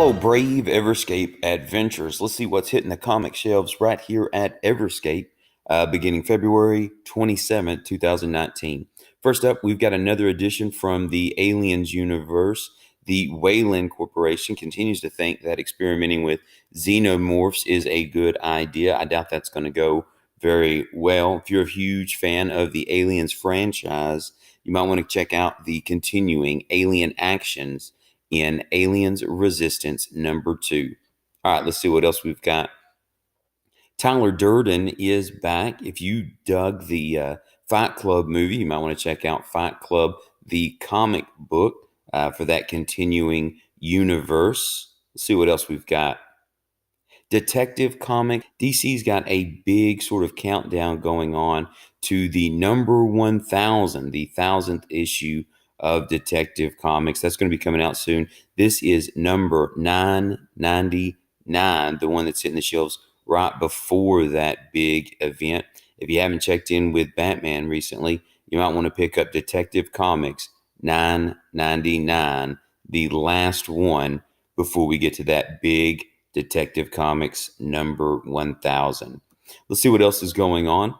Hello, brave Everscape adventurers. Let's see what's hitting the comic shelves right here at Everscape, beginning February 27th, 2019. First up, we've got another edition from the Aliens universe. The Weyland Corporation continues to think that experimenting with xenomorphs is a good idea. I doubt that's going to go very well. If you're a huge fan of the Aliens franchise, you might want to check out the continuing Alien Actions in Aliens Resistance #2. All right, let's see what else we've got. Tyler Durden is back. If you dug the Fight Club movie, you might want to check out Fight Club, the comic book, for that continuing universe. Let's see what else we've got. Detective Comic. DC's got a big sort of countdown going on to the number 1000, the 1000th issue of Detective Comics. That's going to be coming out soon. This is number 999, the one that's hitting the shelves right before that big event. If you haven't checked in with Batman recently, you might want to pick up Detective Comics 999, the last one before we get to that big Detective Comics number 1000. Let's see what else is going on.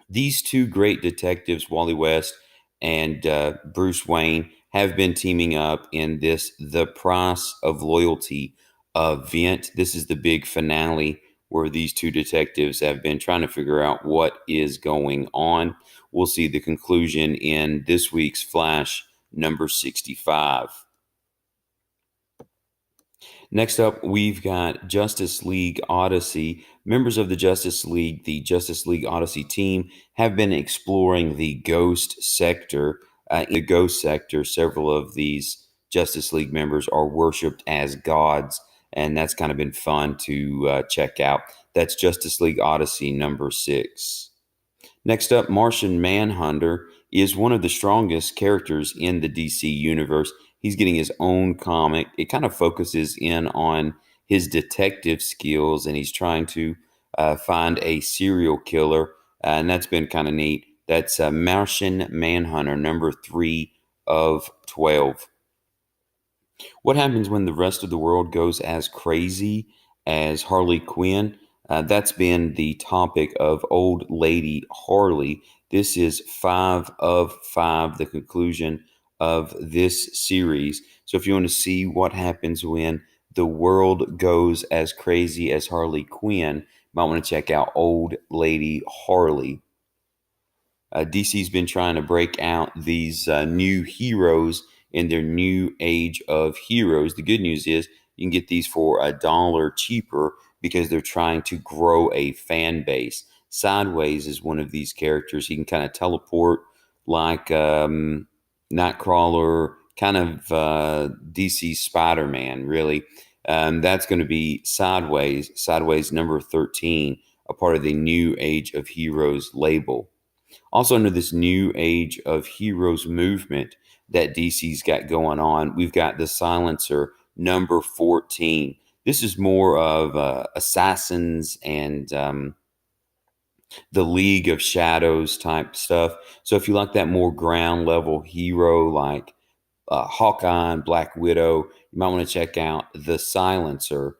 These two great detectives, Wally West and Bruce Wayne, have been teaming up in this The Price of Loyalty event. This is the big finale where these two detectives have been trying to figure out what is going on. We'll see the conclusion in this week's Flash number 65. Next up, we've got Justice League Odyssey. Members of the Justice League Odyssey team have been exploring the Ghost Sector. In the Ghost Sector, several of these Justice League members are worshipped as gods, and that's kind of been fun to check out. That's Justice League Odyssey number 6. Next up, Martian Manhunter is one of the strongest characters in the DC universe. He's getting his own comic. It kind of focuses in on his detective skills, and he's trying to find a serial killer, and that's been kind of neat. That's Martian Manhunter number 3 of 12. What happens when the rest of the world goes as crazy as Harley Quinn? That's been the topic of Old Lady Harley. This is 5 of 5, the conclusion of this series. So if you want to see what happens when the world goes as crazy as Harley Quinn, you might want to check out Old Lady Harley. DC's been trying to break out these new heroes in their new age of heroes. The good news is you can get these for $1 cheaper because they're trying to grow a fan base. Sideways is one of these characters. He can kind of teleport like Nightcrawler, kind of DC Spider-Man, really. That's going to be Sideways number 13, a part of the New Age of Heroes label. Also, under this New Age of Heroes movement that DC's got going on, we've got the Silencer number 14. This is more of assassins and the League of Shadows type stuff. So if you like that more ground level hero like Hawkeye and Black Widow, you might want to check out the Silencer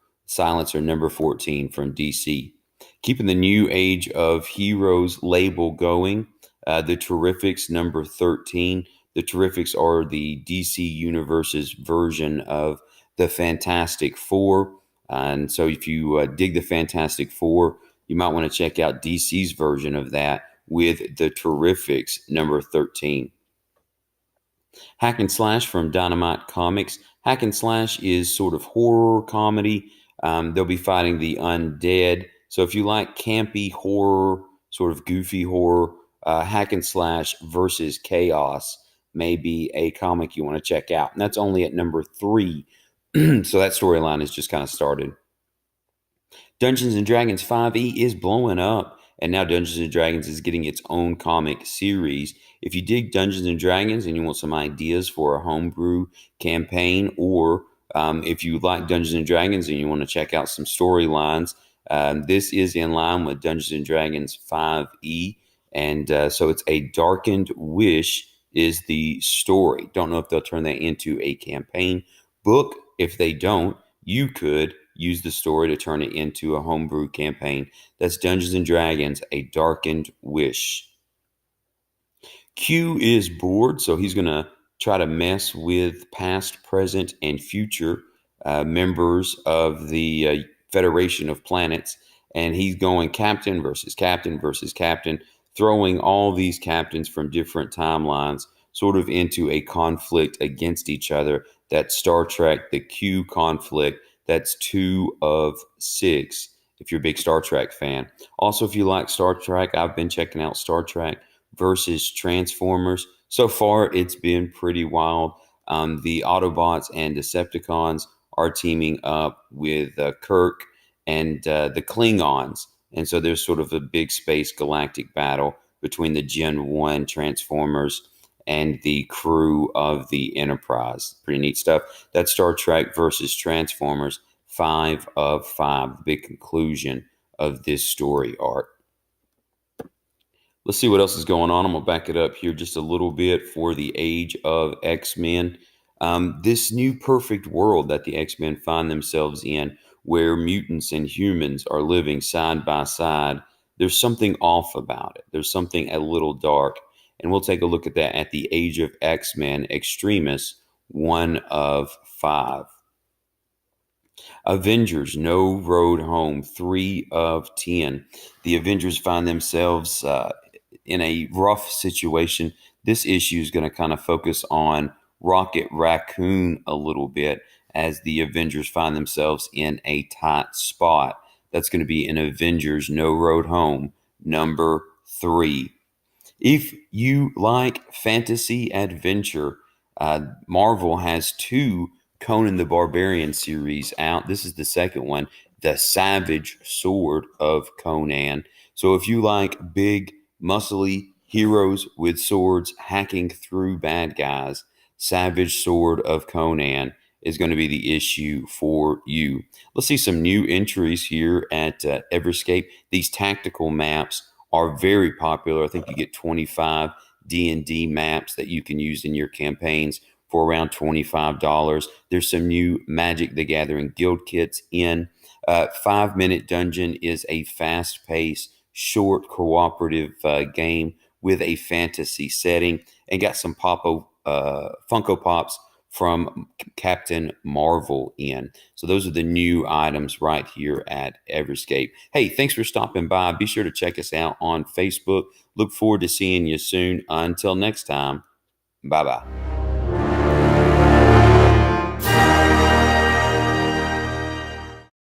number 14 from DC. Keeping the New Age of Heroes label going, the Terrifics number 13. The Terrifics are the DC Universe's version of the Fantastic Four. And so if you dig the Fantastic Four, you might want to check out DC's version of that with the Terrifics number 13. Hack and Slash from Dynamite Comics. Hack and Slash is sort of horror comedy. They'll be fighting the undead. So if you like campy horror, sort of goofy horror, Hack and Slash versus Chaos may be a comic you want to check out. And that's only at number 3. So that storyline has just kind of started. Dungeons & Dragons 5e is blowing up, and now Dungeons & Dragons is getting its own comic series. If you dig Dungeons & Dragons and you want some ideas for a homebrew campaign, or if you like Dungeons & Dragons and you want to check out some storylines, this is in line with Dungeons & Dragons 5e, and so it's A Darkened Wish is the story. Don't know if they'll turn that into a campaign book. If they don't, you could use the story to turn it into a homebrew campaign. That's Dungeons and Dragons: A Darkened Wish. Q is bored, so he's going to try to mess with past, present, and future members of the Federation of Planets. And he's going captain versus captain versus captain, throwing all these captains from different timelines sort of into a conflict against each other. That Star Trek, the Q conflict, that's 2 of 6 if you're a big Star Trek fan. Also, if you like Star Trek, I've been checking out Star Trek versus Transformers. So far, it's been pretty wild. The Autobots and Decepticons are teaming up with Kirk and the Klingons. And so there's sort of a big space galactic battle between the Gen 1 Transformers and the crew of the Enterprise. Pretty neat stuff. That's Star Trek versus Transformers, 5 of 5, the big conclusion of this story arc. Let's see what else is going on. I'm going to back it up here just a little bit for the Age of X-Men. This new perfect world that the X-Men find themselves in, where mutants and humans are living side by side, there's something off about it. There's something a little dark. And we'll take a look at that at the Age of X-Men Extremis, 1 of 5. Avengers: No Road Home, 3 of 10. The Avengers find themselves in a rough situation. This issue is going to kind of focus on Rocket Raccoon a little bit as the Avengers find themselves in a tight spot. That's going to be in Avengers: No Road Home, number 3. If you like fantasy adventure, Marvel has 2 Conan the Barbarian series out. This is the second one, The Savage Sword of Conan. So if you like big, muscly heroes with swords hacking through bad guys, Savage Sword of Conan is going to be the issue for you. Let's see some new entries here at Everscape. These tactical maps are very popular. I think you get 25 D&D maps that you can use in your campaigns for around $25. There's some new Magic the Gathering guild kits in. 5 Minute Dungeon is a fast-paced, short cooperative game with a fantasy setting, and got some Funko Pops from Captain Marvel in. So those are the new items right here at Everscape. Hey, thanks for stopping by. Be sure to check us out on Facebook. Look forward to seeing you soon. Until next time, bye-bye.